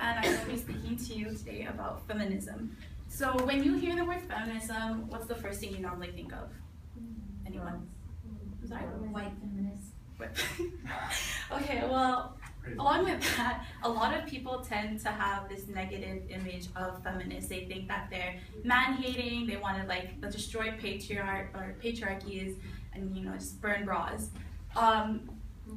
and I'm going to be speaking to you today about feminism. So when you hear the word feminism, what's the first thing you normally think of? Anyone? Sorry? White feminists. Okay, well, along with that, a lot of people tend to have this negative image of feminists. They think that they're man-hating, they want to like destroy patriarchies and just burn bras.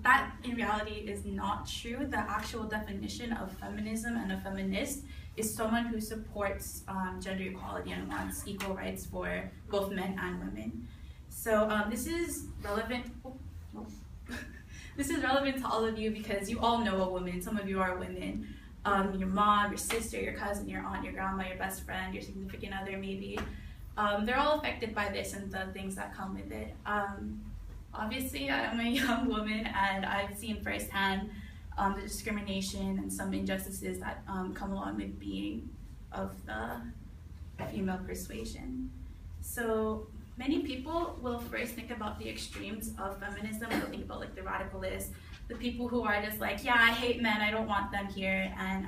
That in reality is not true. The actual definition of feminism and a feminist is someone who supports gender equality and wants equal rights for both men and women. So this is relevant. This is relevant to all of you because you all know a woman. Some of you are women. Your mom, your sister, your cousin, your aunt, your grandma, your best friend, your significant other maybe. They're all affected by this and the things that come with it. Obviously, I'm a young woman and I've seen firsthand the discrimination and some injustices that come along with being of the female persuasion. So many people will first think about the extremes of feminism. They'll think about like the radicalists, the people who are just like, yeah, I hate men, I don't want them here. And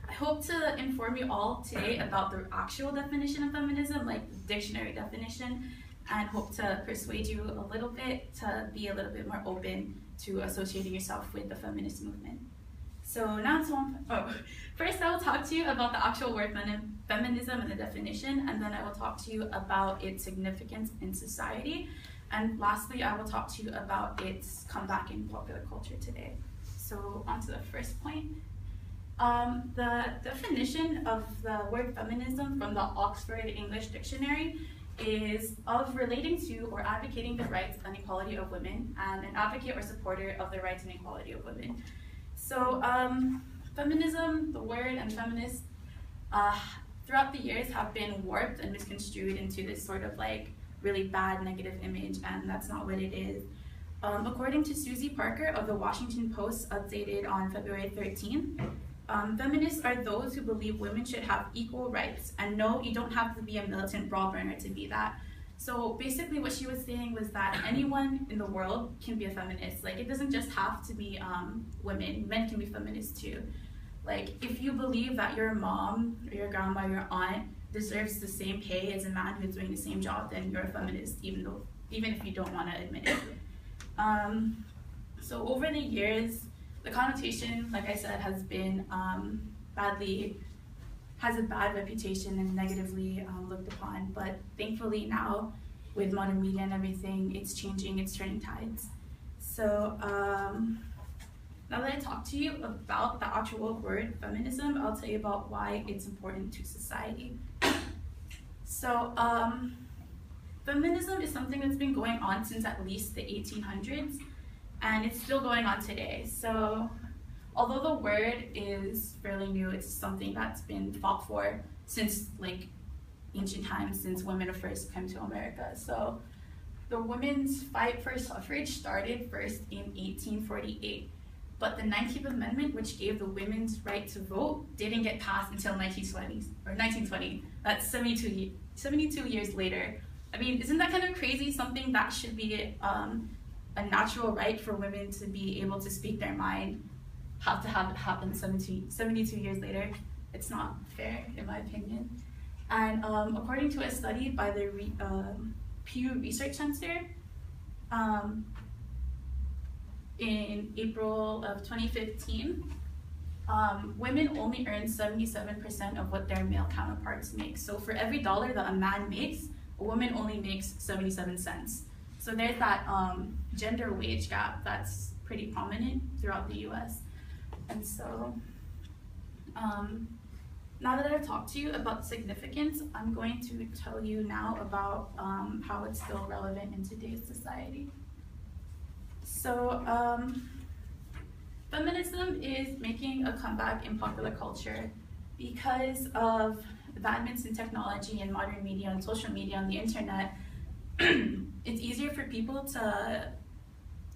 I hope to inform you all today about the actual definition of feminism, like the dictionary definition, and hope to persuade you a little bit to be a little bit more open to associating yourself with the feminist movement. So now first I will talk to you about the actual word feminism and the definition, and then I will talk to you about its significance in society, and lastly I will talk to you about its comeback in popular culture today. So on to the first point. The definition of the word feminism from the Oxford English Dictionary is of relating to or advocating the rights and equality of women, and an advocate or supporter of the rights and equality of women. So feminism, the word, and feminists throughout the years have been warped and misconstrued into this sort of like really bad negative image, and that's not what it is. According to Susie Parker of the Washington Post, updated on February 13th, feminists are those who believe women should have equal rights, and no, you don't have to be a militant bra burner to be that. So basically what she was saying was that anyone in the world can be a feminist. Like, it doesn't just have to be women, men can be feminists too. Like, if you believe that your mom or your grandma or your aunt deserves the same pay as a man who's doing the same job, then you're a feminist, even if you don't want to admit it. So over the years, the connotation, like I said, has been has a bad reputation and negatively looked upon, but thankfully now, with modern media and everything, it's changing, it's turning tides. So now that I talked to you about the actual word feminism, I'll tell you about why it's important to society. So feminism is something that's been going on since at least the 1800s, and it's still going on today. So although the word is fairly new, it's something that's been fought for since like ancient times, since women first came to America. So the women's fight for suffrage started first in 1848, but the 19th Amendment, which gave the women's right to vote, didn't get passed until 1920. That's 72 years later. I mean, isn't that kind of crazy? Something that should be a natural right for women to be able to speak their mind, have to have it happen 72 years later. It's not fair, in my opinion. And according to a study by the Pew Research Center, in April of 2015, women only earn 77% of what their male counterparts make. So for every dollar that a man makes, a woman only makes 77 cents. So there's that gender wage gap that's pretty prominent throughout the US. And so now that I've talked to you about the significance, I'm going to tell you now about how it's still relevant in today's society. So feminism is making a comeback in popular culture because of advancements in technology and modern media and social media and the internet. It's easier for people to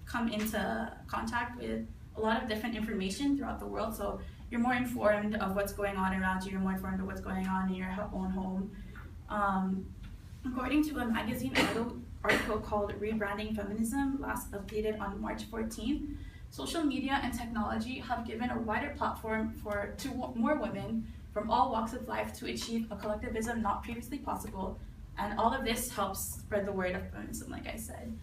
come into contact with a lot of different information throughout the world, so you're more informed of what's going on around you, you're more informed of what's going on in your own home. According to a magazine article called Rebranding Feminism, last updated on March 14th, Social media and technology have given a wider platform to more women from all walks of life to achieve a collectivism not previously possible, and all of this helps spread the word of feminism, like I said.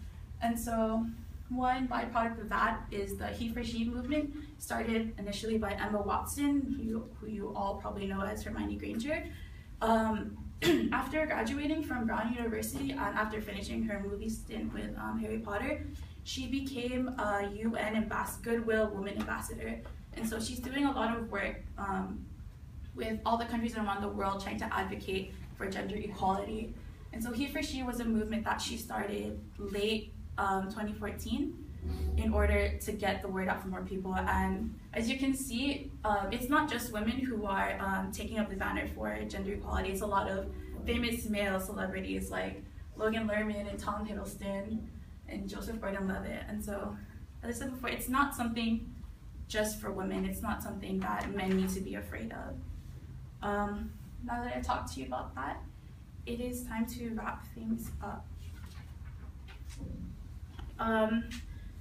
And so one byproduct of that is the he for she movement, started initially by Emma Watson, who you all probably know as Hermione Granger. After graduating from Brown University and after finishing her movie stint with Harry Potter, she became a UN Goodwill Woman Ambassador. And so she's doing a lot of work with all the countries around the world trying to advocate for gender equality. And so he for she was a movement that she started late 2014 in order to get the word out for more people. And as you can see, it's not just women who are taking up the banner for gender equality. It's a lot of famous male celebrities like Logan Lerman and Tom Hiddleston and Joseph Gordon-Levitt. And so, as I said before, it's not something just for women. It's not something that men need to be afraid of. Now that I talked to you about that, it is time to wrap things up.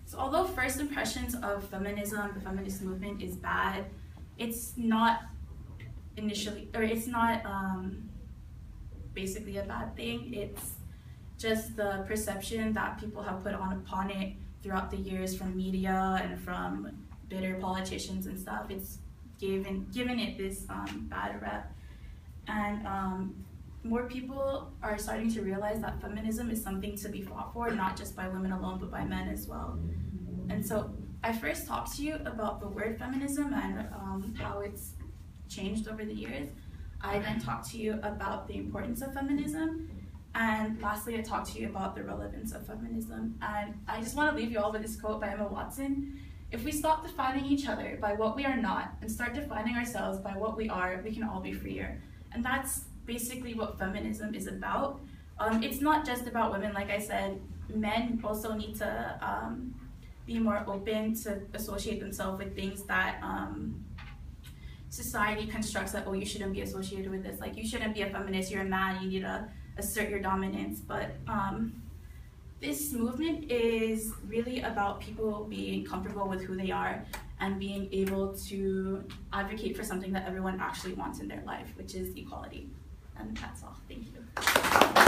So although first impressions of feminism, the feminist movement, is bad, it's not basically a bad thing. It's just the perception that people have put upon it throughout the years from media and from bitter politicians and stuff. It's given it this bad rep. And more people are starting to realize that feminism is something to be fought for, not just by women alone, but by men as well. And so I first talked to you about the word feminism and how it's changed over the years. I then talked to you about the importance of feminism. And lastly, I talked to you about the relevance of feminism. And I just want to leave you all with this quote by Emma Watson. If we stop defining each other by what we are not and start defining ourselves by what we are, we can all be freer. And that's basically what feminism is about. It's not just about women, like I said. Men also need to be more open to associate themselves with things that society constructs that, oh, you shouldn't be associated with this. Like, you shouldn't be a feminist, you're a man, you need to assert your dominance. But this movement is really about people being comfortable with who they are and being able to advocate for something that everyone actually wants in their life, which is equality. And that's all. Thank you.